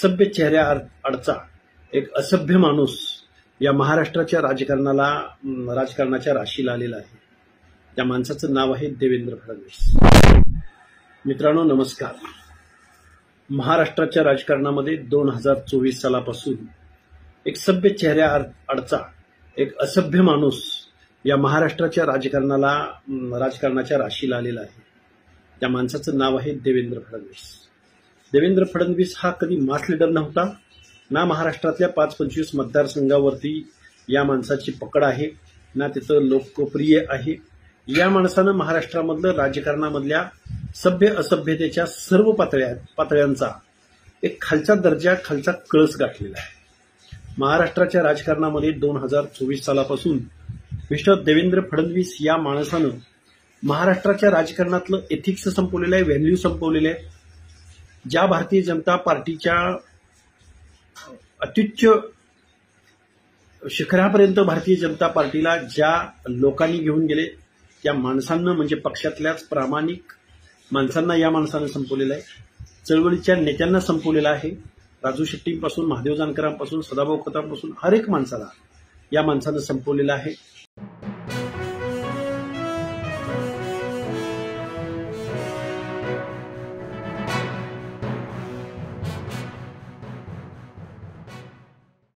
सभ्य चेहऱ्या अडचा एक असभ्य माणूस या महाराष्ट्राच्या राजकारणाच्या राशीला आलेला आहे। त्या माणसाचं नाव आहे देवेंद्र फडणवीस। मित्रांनो नमस्कार। महाराष्ट्राच्या राजकारणामध्ये 2024 सालापासून एक सभ्य चेहऱ्या अडचा एक असभ्य माणूस या महाराष्ट्राच्या राजकारणाच्या राशीला आलेला आहे। त्या माणसाचं नाव आहे देवेंद्र फडणवीस। देवेंद्र फडणवीस हा कधी मास लीडर नव्हता ना महाराष्ट्रातल्या 5-25 मतदारसंघावरती या माणसाची पकड आहे ना तिथं लोकप्रिय आहे। या माणसानं महाराष्ट्रामधलं राजकारणामधल्या सभ्य असभ्यतेच्या सर्व पातळ्यांचा एक खालचा दर्जा खालचा कळस गाठलेला आहे। महाराष्ट्राच्या राजकारणामध्ये 2024 सालापासून मिस्टर देवेंद्र फडणवीस या माणसानं महाराष्ट्राच्या राजकारणातलं एथिक्स संपवलेलं आहे, व्हॅल्यू संपवलेले आहे। ज्या भारतीय जनता पार्टीच्या अत्युच्च शिखरापर्यंत भारतीय जनता पार्टीला ज्या लोकांनी घेऊन गेले त्या माणसांना म्हणजे पक्षातल्याच प्रामाणिक माणसांना या माणसानं संपवलेलं आहे। चळवळीच्या नेत्यांना संपवलेलं आहे। राजू शेट्टींपासून महादेव जानकरांपासून सदाभाऊ खोतांपासून हर एक माणसाला या माणसानं संपवलेलं आहे।